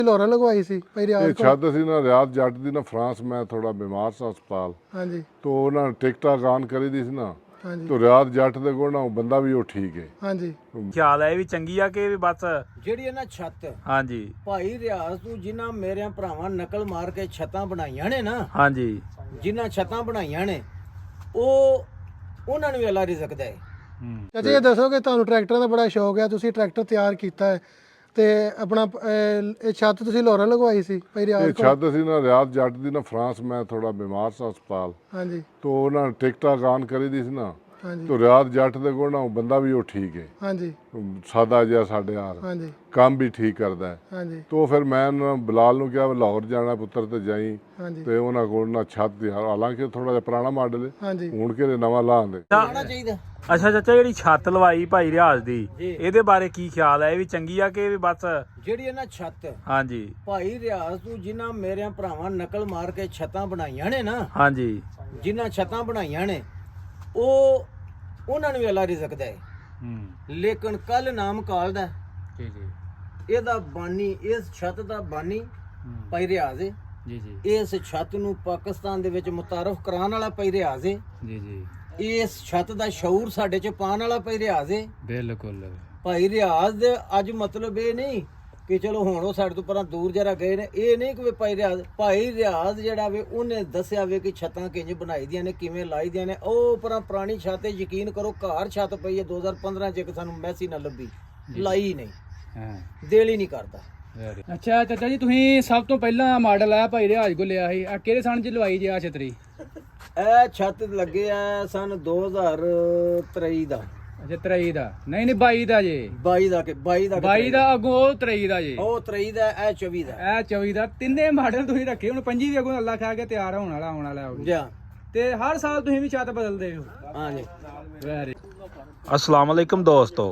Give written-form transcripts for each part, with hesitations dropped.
ਲਾਹੌਰ ਲਗਵਾਈ ਸੀ ਭਾਈ ਰਿਆਜ਼ ਇਹ ਛੱਤ ਸੀ ਨਾ ਰਿਆਜ਼ ਜੱਟ ਦੀ ਨਾ ਫਰਾਂਸ ਮੈਂ ਥੋੜਾ ਬਿਮਾਰ ਸੀ ਹਸਪਤਾਲ ਹਾਂਜੀ ਤੋਂ ਉਹਨਾਂ ਨੇ ਟਿਕਟਾਂ ਗਾਨ ਕਰੀ ਦੀ ਸੀ ਨਾ ਹਾਂਜੀ ਤੋਂ ਰਿਆਜ਼ ਜੱਟ ਦੇ ਕੋਲ ਨਾ ਉਹ ਬੰਦਾ ਵੀ ਉਹ ਠੀਕ ਹੈ। ਹਾਂਜੀ ਖਿਆਲ ਹੈ ਇਹ ਵੀ ਚੰਗੀ ਆ ਕਿ ਵੀ ਬਸ ਜਿਹੜੀ ਇਹਨਾਂ ਛੱਤ ਹਾਂਜੀ ਭਾਈ ਰਿਆਜ਼ ਤੂੰ ਜਿਨ੍ਹਾਂ ਮੇਰਿਆਂ ਭਰਾਵਾਂ ਨਕਲ ਮਾਰ ਕੇ ਛੱਤਾਂ ਬਣਾਈਆਂ ਨੇ ਨਾ, ਹਾਂਜੀ ਜਿਨ੍ਹਾਂ ਛੱਤਾਂ ਬਣਾਈਆਂ ਨੇ ਉਹ ਉਹਨਾਂ ਨੂੰ ਵੀ ਅੱਲਾ ਰਿਜ਼ਕ ਦੇ। ਚਾਚਾ ਇਹ ਦੱਸੋ ਕਿ ਤੁਹਾਨੂੰ ਟਰੈਕਟਰਾਂ ਦਾ ਬੜਾ ਸ਼ੌਕ ਹੈ, ਤੁਸੀਂ ਟਰੈਕਟਰ ਤਿਆਰ ਕੀਤਾ ਹੈ ਤੇ ਆਪਣਾ ਇਹ ਛੱਤ ਤੁਸੀਂ ਲਾਹੌਰ ਲਗਵਾਈ ਸੀ ਭਾਈ ਇਹ ਰਿਆਜ਼ ਕੋਲ? ਛੱਤ ਸੀ ਨਾ ਰਿਆਜ਼ ਜੱਟ ਦੀ ਨਾ ਫਰਾਂਸ ਮੈਂ ਥੋੜਾ ਬਿਮਾਰ ਸੀ ਹਸਪਤਾਲ ਹਾਂਜੀ ਤੋਂ ਉਹਨਾਂ ਨੇ ਟਿਕਟਾਂ ਗਾਨ ਕਰੀ ਦੀ ਸੀ ਨਾ ਹਾਂਜੀ ਤੋਂ ਰਿਆਜ਼ ਜੱਟ ਦੇ ਕੋਲ ਨਾ ਉਹ ਬੰਦਾ ਵੀ ਉਹ ਠੀਕ ਹੈ। ਹਾਂਜੀ ਸਾਦਾ ਜਿਹਾ ਸਾਡੇ ਯਾਰ ਹਾਂਜੀ ਕੰਮ ਵੀ ਠੀਕ ਕਰਦਾ ਹੈ। ਹਾਂਜੀ ਤੋਂ ਫਿਰ ਮੈਂ ਬਲਾਲ ਨੂੰ ਕਿਹਾ ਲਾਹੌਰ ਜਾਣਾ ਪੁੱਤਰ ਤੇ ਜਾਈ ਹਾਂਜੀ ਤੇ ਉਹਨਾਂ ਕੋਲ ਨਾ ਛੱਤ ਦੀ ਹਾਲਾਂਕਿ ਥੋੜਾ ਜਿਹਾ ਪੁਰਾਣਾ ਮਾਡਲ ਹੈ ਹਾਂਜੀ ਹੁਣ ਕਿਹੜੇ ਨਵਾਂ ਲਾਉਂਦੇ। ਆਉਣਾ ਚਾਹੀਦਾ। ਅੱਛਾ ਚਾਚਾ ਜਿਹੜੀ ਛੱਤ ਲਵਾਈ ਭਾਈ ਰਿਆਜ਼ ਦੀ ਇਹਦੇ ਬਾਰੇ ਕੀ ਖਿਆਲ ਹੈ ਇਹ ਵੀ ਚੰਗੀ ਆ ਕਿ ਵੀ ਬਸ ਜਿਹੜੀ ਇਹਨਾਂ ਛੱਤ ਹਾਂਜੀ ਭਾਈ ਰਿਆਜ਼ ਤੂੰ ਜਿਨ੍ਹਾਂ ਮੇਰਿਆਂ ਭਰਾਵਾਂ ਨਕਲ ਮਾਰ ਕੇ ਛੱਤਾਂ ਬਣਾਈਆਂ ਨੇ ਨਾ, ਹਾਂਜੀ ਜਿਨ੍ਹਾਂ ਛੱਤਾਂ ਬਣਾਈਆਂ ਨੇ ਉਹ ਉਹਨਾਂ ਨੂੰ ਵੀ ਅੱਲਾ ਰਿਜ਼ਕ ਦੇ। ਲੇਕਿਨ ਕੱਲ ਨਾਮ ਕਾਲਦਾ ਜੀ ਜੀ ਇਹਦਾ ਬਾਨੀ, ਇਸ ਛੱਤ ਦਾ ਬਾਨੀ ਭਾਈ ਰਿਆਜ਼ ਹੈ। ਜੀ ਜੀ ਇਸ ਛੱਤ ਨੂੰ ਪਾਕਿਸਤਾਨ ਦੇ ਵਿੱਚ ਮੁਤਾਰਫ ਕਰਾਉਣ ਵਾਲਾ ਭਾਈ ਰਿਆਜ਼ ਹੈ। ਜੀ ਜੀ ਇਸ ਛੱਤ ਦਾ ਸ਼ਊਰ ਸਾਡੇ ਚ ਪਾਉਣ ਵਾਲਾ ਭਾਈ ਰਿਆਜ਼ ਹੈ। ਬਿਲਕੁਲ ਭਾਈ ਰਿਆਜ਼ ਦੇ ਅੱਜ ਮਤਲਬ ਇਹ ਨਹੀਂ ਕਿ ਚਲੋ ਹੁਣ ਉਹ ਸਾਡੇ ਤੋਂ ਪਰਾਂ ਦੂਰ ਜਰਾ ਗਏ ਨੇ, ਇਹ ਨਹੀਂ ਕਿ ਵੀ ਭਾਈ ਰਿਆਜ਼ ਜਿਹੜਾ ਵੇ ਉਹਨੇ ਦੱਸਿਆ ਵੇ ਕਿ ਛੱਤਾਂ ਕਿੰਜ ਬਣਾਈ ਦੀਆਂ ਨੇ, ਕਿਵੇਂ ਲਾਈ ਦੀਆਂ ਨੇ। ਉਹ ਪਰਾਂ ਪੁਰਾਣੀ ਛੱਤ ਤੇ ਯਕੀਨ ਕਰੋ, ਘਰ ਛੱਤ ਪਈ ਹੈ 2015 ਚ, ਇੱਕ ਸਾਨੂੰ ਮੈਸੀ ਨਾ ਲੱਭੀ, ਲਾਈ ਨਹੀਂ, ਦਿਲ ਹੀ ਨਹੀਂ ਕਰਦਾ। ਅੱਛਾ ਚਾਚਾ ਜੀ, ਤੁਸੀਂ ਸਭ ਤੋਂ ਪਹਿਲਾਂ ਮਾਡਲ ਆ ਭਾਈ ਰਿਆਜ਼ ਕੋ ਲਿਆ ਸੀ, ਆ ਕਿਹੜੇ ਸਨ ਚ ਲਵਾਈ ਜੀ ਆ ਛਤਰੀ? ਇਹ ਛੱਤ ਲੱਗੇ ਆ ਸਨ 2023 ਦਾ। ਅੱਛਾ 23 ਦਾ? ਨਹੀਂ ਨਹੀਂ 22 ਦਾ ਜੀ। 22 ਦਾ 22 ਦਾ ਅੱਗੋਂ ਉਹ 23 ਦਾ ਜੀ। ਉਹ 23 ਦਾ, ਇਹ 24 ਦਾ। ਇਹ 24 ਦਾ। ਤਿੰਨੇ ਮਾਡਲ ਤੁਸੀਂ ਰੱਖੇ, ਹੁਣ 25 ਵੀ ਅੱਗੋਂ ਅੱਲਾ ਖਾ ਕੇ ਤਿਆਰ ਹੋਣ ਵਾਲਾ ਹੋ ਗਿਆ। ਜਾ ਤੇ ਹਰ ਸਾਲ ਤੁਸੀਂ ਵੀ ਛੱਤ ਬਦਲਦੇ ਹੋ? ਹਾਂਜੀ। ਵੈਰੀ अस्सलाम वालेकुम दोस्तों।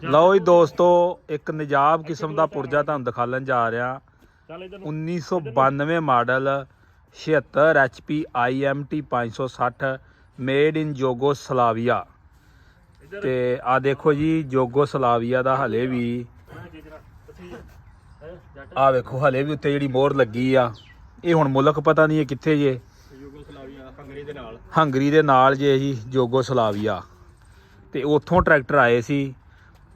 ਲਓ ਜੀ ਦੋਸਤੋ, ਇੱਕ ਨਜਾਬ ਕਿਸਮ ਦਾ ਪੁਰਜਾ ਤੁਹਾਨੂੰ ਦਿਖਾਲਣ ਜਾ ਰਿਹਾ। 1992 model 76 HP IMT 560 made in Yugoslavia. ਤੇ ਆ ਦੇਖੋ ਜੀ ਯੂਗੋਸਲਾਵੀਆ ਦਾ ਹਲੇ ਵੀ ਆ ਵੇਖੋ, ਹਲੇ ਵੀ ਉੱਤੇ ਜਿਹੜੀ ਮੋਹਰ ਲੱਗੀ ਆ। ਇਹ ਹੁਣ ਮੁਲਕ ਪਤਾ ਨਹੀਂ ਇਹ ਕਿੱਥੇ ਜੇ, ਹੰਗਰੀ ਦੇ ਨਾਲ ਜੇ ਜੀ ਯੂਗੋਸਲਾਵੀਆ। ਤੇ ਉੱਥੋਂ ਟਰੈਕਟਰ ਆਏ ਸੀ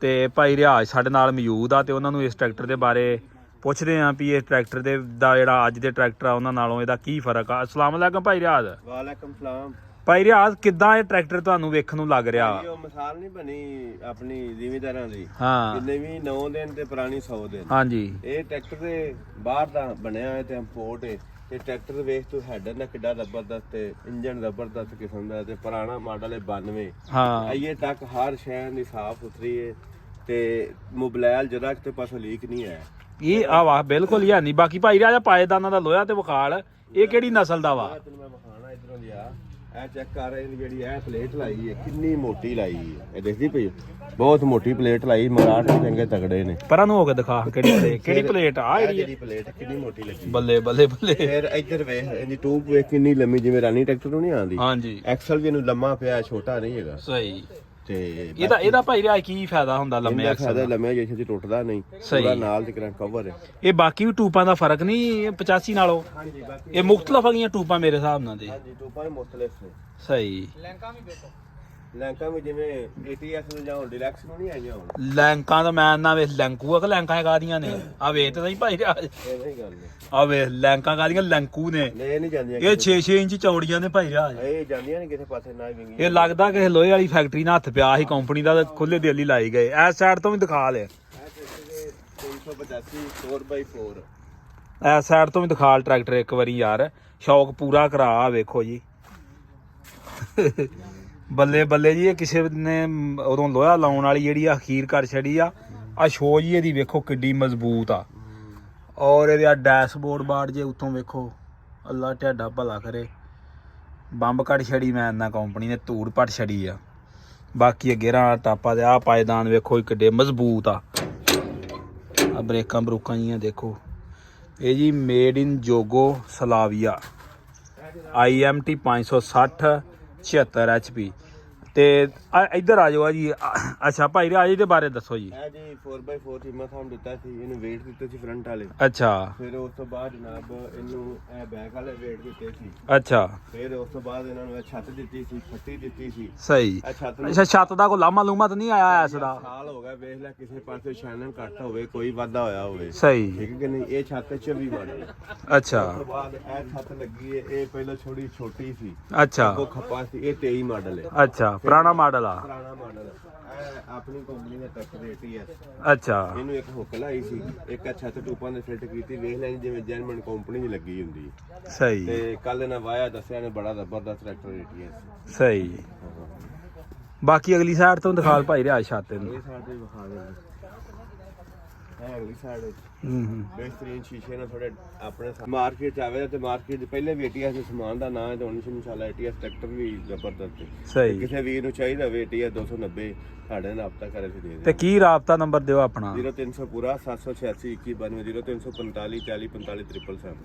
ਤੇ ਭਾਈ ਰਿਆਜ਼ ਸਾਡੇ ਨਾਲ ਮੌਜੂਦ ਆ ਤੇ ਉਹਨਾਂ ਨੂੰ ਇਸ ਟਰੈਕਟਰ ਦੇ ਬਾਰੇ ਪੁੱਛਦੇ ਆਂ ਵੀ ਇਹ ਟਰੈਕਟਰ ਦੇ ਦਾ ਜਿਹੜਾ ਅੱਜ ਦੇ ਟਰੈਕਟਰ ਆ ਉਹਨਾਂ ਨਾਲੋਂ ਇਹਦਾ ਕੀ ਫਰਕ ਆ। ਅਸਲਾਮ ਵਾਲੇਕਮ ਭਾਈ ਰਿਆਜ਼। ਵਾਲੇਕਮ ਸਲਾਮ। ਭਾਈ ਰਿਆਜ਼, ਕਿੱਦਾਂ ਇਹ ਟਰੈਕਟਰ ਤੁਹਾਨੂੰ ਵੇਖਣ ਨੂੰ ਲੱਗ ਰਿਹਾ? ਉਹ ਮਿਸਾਲ ਨਹੀਂ ਬਣੀ ਆਪਣੀ ਜ਼ਿਮੀਂਦਾਰਾਂ ਦੀ, ਹਾਂ ਜਿੰਨੇ ਵੀ 9 ਦਿਨ ਤੇ ਪੁਰਾਣੀ 100 ਦਿਨ। ਹਾਂਜੀ ਇਹ ਟਰੈਕਟਰ ਦੇ ਬਾਹਰ ਦਾ ਬਣਿਆ ਹੋਇਆ ਤੇ ਇੰਪੋਰਟ ਹੈ। ਤੇ ਟਰੈਕਟਰ ਵੇਖ ਤੂੰ ਹੈਡ ਨਾ ਕਿੱਡਾ ਜ਼ਬਰਦਸਤ ਹੈ, ਇੰਜਨ ਜ਼ਬਰਦਸਤ ਕਿਸਮ ਦਾ, ਤੇ ਪੁਰਾਣਾ ਮਾਡਲ ਹੈ 92। ਹਾਂ ਆਈਏ ਤੱਕ ਹਰ ਸ਼ੈ ਦੀ ਸਾਫ ਸੁਥਰੀ ਹੈ ਤੇ ਮੋਬਾਈਲ ਜਰਾ ਕਿਤੇ ਪਾਸੋਂ ਲੀਕ ਨਹੀਂ ਆਇਆ। ਇਹ ਆ ਵਾਹ ਬਿਲਕੁਲ ਹੀ ਨਹੀਂ। ਬਾਕੀ ਭਾਈ ਰਿਆਜ਼ ਪਾਏਦਾਨਾਂ ਦਾ ਲੋਹਾ ਤੇ ਵਿਖਾਲ, ਇਹ ਕਿਹੜੀ ਨਸਲ ਦਾ ਵਾ? ਤੈਨੂੰ ਮੈਂ ਵਿਖਾਣਾ ਇਧਰੋਂ ਲਿਆ, ਇਹ ਚੈੱਕ ਕਰ ਇਹਦੀ ਜਿਹੜੀ ਇਹ ਪਲੇਟ ਲਾਈ ਹੈ ਕਿੰਨੀ ਮੋਟੀ ਲਾਈ ਹੈ। ਇਹ ਦੇਖਦੀ ਪਈ ਬਹੁਤ ਮੋਟੀ ਪਲੇਟ ਲਾਈ। ਮਰਾਠ ਵੀ ਚੰਗੇ ਤਗੜੇ ਨੇ। ਪਰਾਂ ਨੂੰ ਹੋ ਕੇ ਦਿਖਾ ਕਿਹੜੀ ਪਲੇਟ ਆ ਇਹ ਜਿਹੜੀ? ਜਿਹੜੀ ਪਲੇਟ ਕਿੰਨੀ ਮੋਟੀ ਲੱਗੀ। ਬੱਲੇ ਬੱਲੇ ਬੱਲੇ। ਫਿਰ ਇੱਧਰ ਵੇਖ ਇਹਦੀ ਟੂਬ ਵੇਖ ਕਿੰਨੀ ਲੰਮੀ, ਜਿਵੇਂ ਰਾਨੀ ਟਰੈਕਟਰ ਨੂੰ ਨਹੀਂ ਆਉਂਦੀ। ਹਾਂਜੀ ਐਕਸਲ ਵੀ ਇਹਨੂੰ ਲੰਮਾ ਪਿਆ, ਛੋਟਾ ਨਹੀਂ ਹੈਗਾ। ਸਹੀ। ਤੇ ਇਹਦਾ ਭਾਈ ਰਿਆਜ਼ ਕੀ ਫਾਇਦਾ ਹੁੰਦਾ ਲੰਮੇ ਇਹਦਾ ਐਕਸਲ ਫਾਇਦਾ ਦਾ? ਲੰਮਾ ਜਿਹਾ ਟੁੱਟਦਾ ਨਹੀਂ, ਸਹੀ। ਪੂਰਾ ਨਾਲ ਤੇ ਕਰਾਂ ਕਵਰ ਹੈ। ਇਹ ਬਾਕੀ ਵੀ ਟੂਪਾਂ ਦਾ ਫਰਕ ਨਹੀਂ 85 ਨਾਲੋਂ? ਹਾਂਜੀ ਬਾਕੀ ਇਹ ਮੁਖਤਲਫ ਹੈਗੀਆਂ ਟੂਪਾਂ ਮੇਰੇ ਹਿਸਾਬ ਨਾਲ ਦੇ। ਹਾਂਜੀ ਟੂਬਾਂ ਵੀ ਮੁਖਤਲਿਫ ਨੇ। ਸਹੀ। ਲੈਂਕਾਂ ਵੀ ਜਿਵੇਂ ATS ਨੂੰ ਜਾਂ ਡਿਲੈਕਸ ਨੂੰ ਨਹੀਂ ਆਈਆਂ ਹੁਣ। ਲੈਂਕਾਂ ਦਾ ਮੈਂ ਨਾ ਵੇਖ ਲੈਂਕੂ ਆ ਕਿ ਲੈਂਕਾਂ ਕਾਦੀਆਂ ਨੇ? ਆ ਵੇਖ ਤੇ ਸਹੀ ਭਾਈ ਰਿਆਜ਼, ਇਹ ਨਹੀਂ ਗੱਲ ਨੇ। ਆ ਵੇਖ ਲੈਂਕਾਂ ਕਾਦੀਆਂ ਲੈਂਕੂ ਨੇ। ਨਹੀਂ ਇਹ ਨਹੀਂ ਜਾਂਦੀਆਂ ਇਹ 6-6 ਇੰਚ ਚੌੜੀਆਂ ਨੇ ਭਾਈ ਰਿਆਜ਼। ਇਹ ਜਾਂਦੀਆਂ ਨਹੀਂ ਕਿਸੇ ਪਾਸੇ ਨਾ ਵਿੰਗੀ। ਇਹ ਲੱਗਦਾ ਕਿ ਲੋਹੇ ਵਾਲੀ ਫੈਕਟਰੀ ਨਾਲ ਹੱਥ ਪਿਆ ਸੀ ਕੰਪਨੀ ਦਾ, ਖੁੱਲੇ ਦਿਲ ਹੀ ਲਾਈ ਗਏ। ਇਸ ਸਾਈਡ ਤੋਂ ਵੀ ਦਿਖਾ ਲੈ, 385 4x4। ਇਸ ਸਾਈਡ ਤੋਂ ਵੀ ਦਿਖਾ ਟਰੈਕਟਰ ਇੱਕ ਵਾਰੀ ਯਾਰ, ਸ਼ੌਕ ਪੂਰਾ ਕਰਾ। ਵੇਖੋ ਜੀ ਬੱਲੇ ਬੱਲੇ ਜੀ। ਇਹ ਕਿਸੇ ਨੇ ਉਦੋਂ ਲੋਹਾ ਲਾਉਣ ਵਾਲੀ ਜਿਹੜੀ ਅਖੀਰ ਕਰ ਛੜੀ ਆ। ਆ ਸ਼ੋ ਜੀ ਇਹਦੀ ਵੇਖੋ ਕਿੱਡੀ ਮਜ਼ਬੂਤ ਆ। ਔਰ ਇਹਦੇ ਆ ਡੈਸ਼ਬੋਰਡ ਬਾੜ ਜੇ ਉੱਤੋਂ ਵੇਖੋ, ਅੱਲਾ ਢਿਆਡਾ ਭਲਾ ਕਰੇ। ਬੰਬ ਕੱਢ ਛੜੀ ਮੈਂ ਨਾ ਕੰਪਨੀ ਨੇ, ਧੂੜ ਪੱਟ ਛੜੀ ਆ। ਬਾਕੀ ਗੇਰਾਂ ਟਾਪਾ ਦੇ ਆ ਪਾਇਦਾਨ ਵੇਖੋ ਕਿੱਡੇ ਮਜ਼ਬੂਤ ਆ। ਆ ਬ੍ਰੇਕਾਂ ਬਰੂਕਾਂ ਜੀਆਂ ਦੇਖੋ। ਇਹ ਜੀ made in Yugoslavia IMT 560 76 HP। ਤੇ ਇੱਧਰ ਆ ਜਾਓ ਆ ਜੀ ਅੱਛਾ ਭਾਈ ਰਾਜ ਦੇ ਬਾਰੇ ਦੱਸੋ ਜੀ। ਇਹ ਜੀ 4x4 ਚੀਮਾ ਸਾਨੂੰ ਦਿੱਤਾ ਸੀ, ਇਹਨੂੰ ਵੇਟ ਦਿੱਤੇ ਸੀ ਫਰੰਟ ਵਾਲੇ। ਅੱਛਾ ਫਿਰ ਉਸ ਤੋਂ ਬਾਅਦ ਜਨਾਬ ਇਹਨੂੰ ਇਹ ਬੈਕ ਵਾਲੇ ਵੇਟ ਦਿੱਤੇ ਸੀ। ਅੱਛਾ ਫਿਰ ਉਸ ਤੋਂ ਬਾਅਦ ਇਹਨਾਂ ਨੂੰ ਇਹ ਛੱਤ ਦਿੱਤੀ ਸੀ, ਫੱਟੀ ਦਿੱਤੀ ਸੀ। ਸਹੀ। ਇਹ ਛੱਤ ਨੂੰ ਅੱਛਾ ਛੱਤ ਦਾ ਕੋਈ ਲਾਮਾ ਲੂਮਾ ਤਾਂ ਨਹੀਂ ਆਇਆ ਇਸ ਦਾ? ਸਾਲ ਹੋ ਗਿਆ, ਵੇਖ ਲੈ ਕਿਸੇ ਪਾਸੇ ਸ਼ਾਨਨ ਘੱਟ ਹੋਵੇ, ਕੋਈ ਵਾਧਾ ਹੋਇਆ ਹੋਵੇ। ਸਹੀ। ਠੀਕ ਹੈ ਕਿ ਨਹੀਂ? ਇਹ ਛੱਤ 24 ਮਾਡਲ। ਅੱਛਾ ਉਸ ਤੋਂ ਬਾਅਦ ਇਹ ਛੱਤ ਲੱਗੀ ਹੈ, ਇਹ ਪਹਿਲਾਂ ਥੋੜੀ ਛੋਟੀ ਸੀ, ਅੱਛਾ ਉਹ ਖੱਪਾ ਸੀ। ਇਹ 23 ਮਾਡਲ ਹੈ, ਅੱਛਾ ਪੁਰਾਣਾ ਮਾਡਲ ਆ। ਪੁਰਾਣਾ ਮਾਡਲ। ਇਹ ਆਪਣੀ ਕੰਪਨੀ ਦਾ ਟਰੈਕਟਰ ATS। ਅੱਛਾ ਇਹਨੂੰ ਇੱਕ ਹੁੱਕ ਲਾਈ ਸੀ, ਇੱਕ ਛੱਤ ਟੂਪਾਂ ਦੇ ਫਿੱਟ ਕੀਤੀ, ਵੇਖ ਲੈ ਜਿਵੇਂ ਜੈਨਮਨ ਕੰਪਨੀ ਦੀ ਲੱਗੀ ਹੁੰਦੀ। ਸਹੀ ਤੇ ਕੱਲ ਇਹਨਾਂ ਵਾਇਆ ਦੱਸਿਆ ਨੇ ਬੜਾ ਜ਼ਬਰਦਸਤ ਟਰੈਕਟਰ ATS। ਸਹੀ। ਬਾਕੀ ਅਗਲੀ ਸਾਈਡ ਤੋਂ ਦਿਖਾ ਭਾਈ ਰਿਆ ਛੱਤ ਨੂੰ। ਇਹ ਸਾਡੇ ਵਿਖਾ ਦੇ ਇਹ ਅਗਲੀ ਸਾਈਡ ਹੂੰ ਬਿਹਤਰੀਨ ਸ਼ੀਸ਼ੇ ਨਾਲ ਥੋੜੇ ਆਪਣੇ ਮਾਰਕੀਟ ਚ ਆਵੇ ਤੇ ਮਾਰਕੀਟ ਪਹਿਲੇ ਵੀ ATS ਦੇ ਸਮਾਨ ਦਾ ਨਾਂ ਹੈ ਤੇ ਹੁਣ ਇਨਸ਼ਾਅੱਲਾ ATS ਟਰੈਕਟਰ ਵੀ ਜ਼ਬਰਦਸਤ ਹੈ। ਸਹੀ। ਕਿਸੇ ਵੀਰ ਨੂੰ ਚਾਹੀਦਾ ਹੋਵੇ ATS 290 ਸਾਡੇ ਨਾਲ ਰਾਬਤਾ ਕਰੇ ਸੀ ਦੇ ਤੇ ਕੀ ਰਾਬਤਾ ਨੰਬਰ ਦਿਓ ਆਪਣਾ? 0300 ਪੂਰਾ 786 2192 0345 40 45 777।